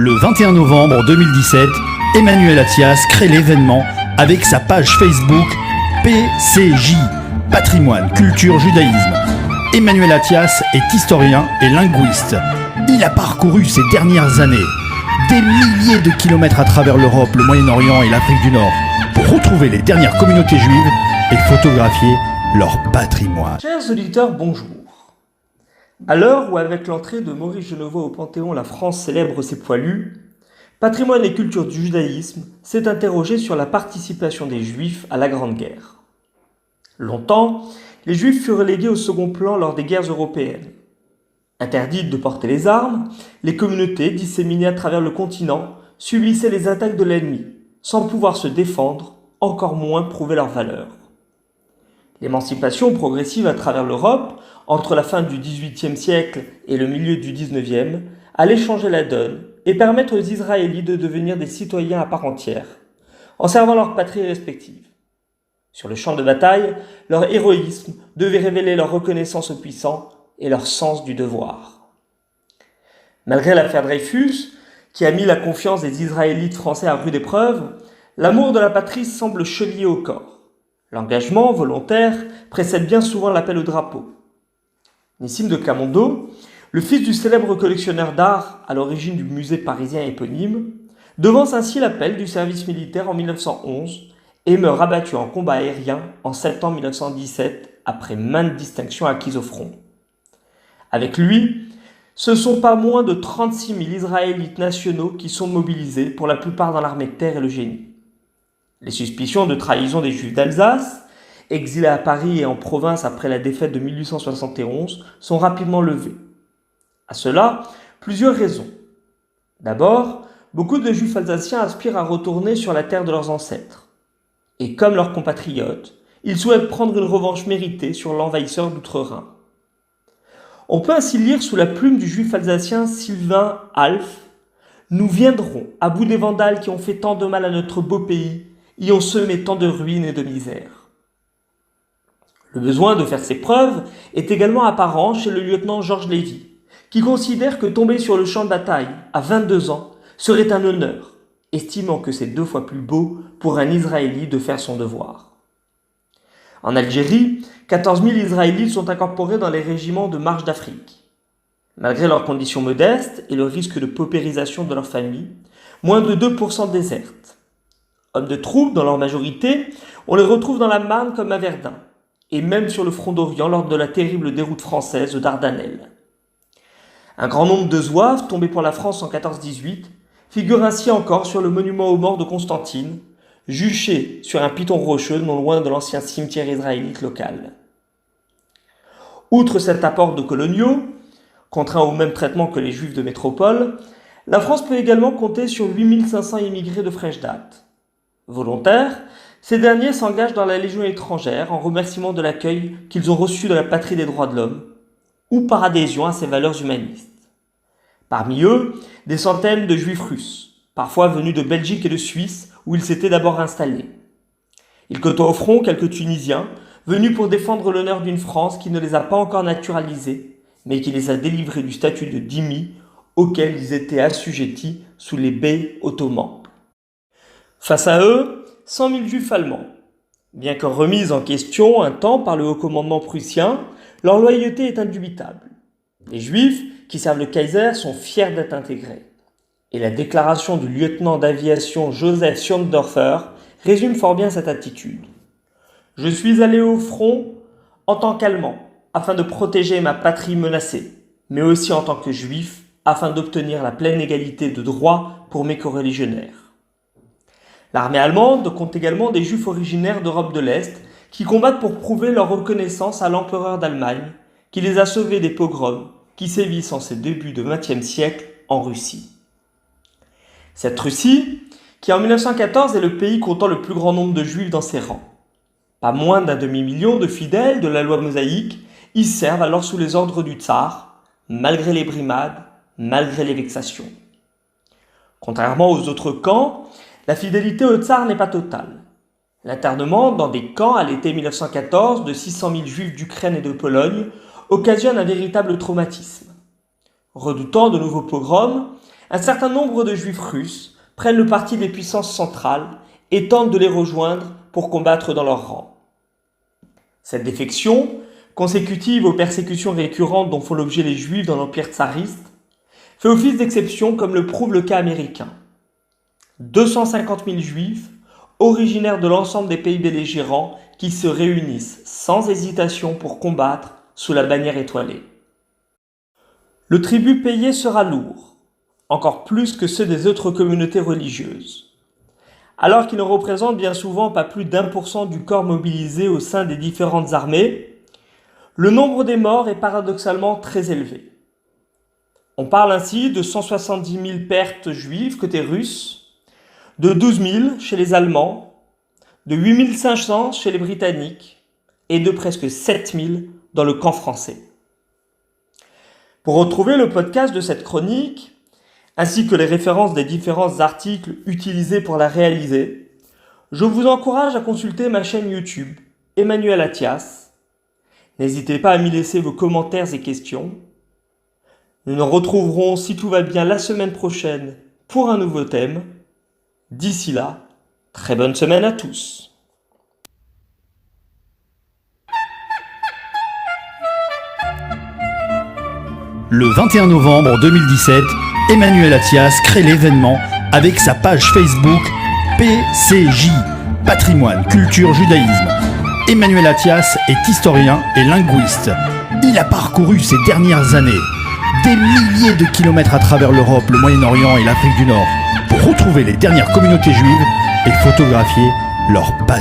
Le 21 novembre 2017, Emmanuel Attias crée l'événement avec sa page Facebook PCJ, Patrimoine, Culture, Judaïsme. Emmanuel Attias est historien et linguiste. Il a parcouru ces dernières années des milliers de kilomètres à travers l'Europe, le Moyen-Orient et l'Afrique du Nord pour retrouver les dernières communautés juives et photographier leur patrimoine. Chers auditeurs, bonjour. À l'heure où, avec l'entrée de Maurice Genevoix au Panthéon, la France célèbre ses poilus, Patrimoine et culture du judaïsme s'est interrogé sur la participation des Juifs à la Grande Guerre. Longtemps, les Juifs furent relégués au second plan lors des guerres européennes. Interdites de porter les armes, les communautés disséminées à travers le continent subissaient les attaques de l'ennemi, sans pouvoir se défendre, encore moins prouver leur valeur. L'émancipation progressive à travers l'Europe, entre la fin du XVIIIe siècle et le milieu du XIXe, allait changer la donne et permettre aux Israélites de devenir des citoyens à part entière, en servant leur patrie respective. Sur le champ de bataille, leur héroïsme devait révéler leur reconnaissance aux puissants et leur sens du devoir. Malgré l'affaire Dreyfus, qui a mis la confiance des Israélites français à rude épreuve, l'amour de la patrie semble chevillé au corps. L'engagement volontaire précède bien souvent l'appel au drapeau. Nissim de Camondo, le fils du célèbre collectionneur d'art à l'origine du musée parisien éponyme, devance ainsi l'appel du service militaire en 1911 et meurt abattu en combat aérien en septembre 1917 après maintes distinctions acquises au front. Avec lui, ce sont pas moins de 36 000 Israélites nationaux qui sont mobilisés, pour la plupart dans l'armée de terre et le génie. Les suspicions de trahison des Juifs d'Alsace, exilés à Paris et en province après la défaite de 1871, sont rapidement levées. À cela, plusieurs raisons. D'abord, beaucoup de Juifs alsaciens aspirent à retourner sur la terre de leurs ancêtres. Et comme leurs compatriotes, ils souhaitent prendre une revanche méritée sur l'envahisseur d'Outre-Rhin. On peut ainsi lire sous la plume du juif alsacien Sylvain Alf « Nous viendrons à bout des Vandales qui ont fait tant de mal à notre beau pays, y ont semé tant de ruines et de misère. » Le besoin de faire ses preuves est également apparent chez le lieutenant Georges Lévy, qui considère que tomber sur le champ de bataille à 22 ans serait un honneur, estimant que c'est 2 fois plus beau pour un Israélite de faire son devoir. En Algérie, 14 000 Israélites sont incorporés dans les régiments de Marche d'Afrique. Malgré leurs conditions modestes et le risque de paupérisation de leur famille, moins de 2% désertent. Hommes de troupe dans leur majorité, on les retrouve dans la Marne comme à Verdun, et même sur le front d'Orient lors de la terrible déroute française aux Dardanelles. Un grand nombre de Zouaves tombés pour la France en 14-18 figurent ainsi encore sur le monument aux morts de Constantine, juché sur un piton rocheux non loin de l'ancien cimetière israélite local. Outre cet apport de coloniaux, contraints au même traitement que les Juifs de métropole, la France peut également compter sur 8500 immigrés de fraîche date. Volontaires, ces derniers s'engagent dans la Légion étrangère en remerciement de l'accueil qu'ils ont reçu de la patrie des droits de l'homme, ou par adhésion à ses valeurs humanistes. Parmi eux, des centaines de Juifs russes, parfois venus de Belgique et de Suisse, où ils s'étaient d'abord installés. Ils côtoient au front quelques Tunisiens, venus pour défendre l'honneur d'une France qui ne les a pas encore naturalisés, mais qui les a délivrés du statut de dhimmi auquel ils étaient assujettis sous les beys ottomans. Face à eux, 100 000 Juifs allemands. Bien que remise en question un temps par le haut commandement prussien, leur loyauté est indubitable. Les Juifs qui servent le Kaiser sont fiers d'être intégrés. Et la déclaration du lieutenant d'aviation Joseph Schirndorfer résume fort bien cette attitude. « Je suis allé au front en tant qu'Allemand, afin de protéger ma patrie menacée, mais aussi en tant que Juif, afin d'obtenir la pleine égalité de droits pour mes coreligionnaires. » L'armée allemande compte également des Juifs originaires d'Europe de l'Est qui combattent pour prouver leur reconnaissance à l'empereur d'Allemagne, qui les a sauvés des pogroms qui sévissent en ces débuts de XXe siècle en Russie. Cette Russie, qui en 1914 est le pays comptant le plus grand nombre de Juifs dans ses rangs. Pas moins d'un demi-million de fidèles de la loi mosaïque y servent alors sous les ordres du tsar, malgré les brimades, malgré les vexations. Contrairement aux autres camps, la fidélité au tsar n'est pas totale. L'internement dans des camps à l'été 1914 de 600 000 Juifs d'Ukraine et de Pologne occasionne un véritable traumatisme. Redoutant de nouveaux pogroms, un certain nombre de juifs russes prennent le parti des puissances centrales et tentent de les rejoindre pour combattre dans leurs rangs. Cette défection, consécutive aux persécutions récurrentes dont font l'objet les juifs dans l'empire tsariste, fait office d'exception comme le prouve le cas américain. 250 000 juifs, originaires de l'ensemble des pays belligérants, qui se réunissent sans hésitation pour combattre sous la bannière étoilée. Le tribut payé sera lourd, encore plus que ceux des autres communautés religieuses. Alors qu'ils ne représentent bien souvent pas plus d'1% du corps mobilisé au sein des différentes armées, le nombre des morts est paradoxalement très élevé. On parle ainsi de 170 000 pertes juives côté russe, de 12 000 chez les Allemands, de 8 500 chez les Britanniques et de presque 7 000 dans le camp français. Pour retrouver le podcast de cette chronique, ainsi que les références des différents articles utilisés pour la réaliser, je vous encourage à consulter ma chaîne YouTube, Emmanuel Athias. N'hésitez pas à m'y laisser vos commentaires et questions. Nous nous retrouverons, si tout va bien, la semaine prochaine pour un nouveau thème. D'ici là, très bonne semaine à tous. Le 21 novembre 2017, Emmanuel Athias crée l'événement avec sa page Facebook PCJ, Patrimoine, Culture, Judaïsme. Emmanuel Athias est historien et linguiste. Il a parcouru ces dernières années des milliers de kilomètres à travers l'Europe, le Moyen-Orient et l'Afrique du Nord pour retrouver les dernières communautés juives et photographier leur patrimoine.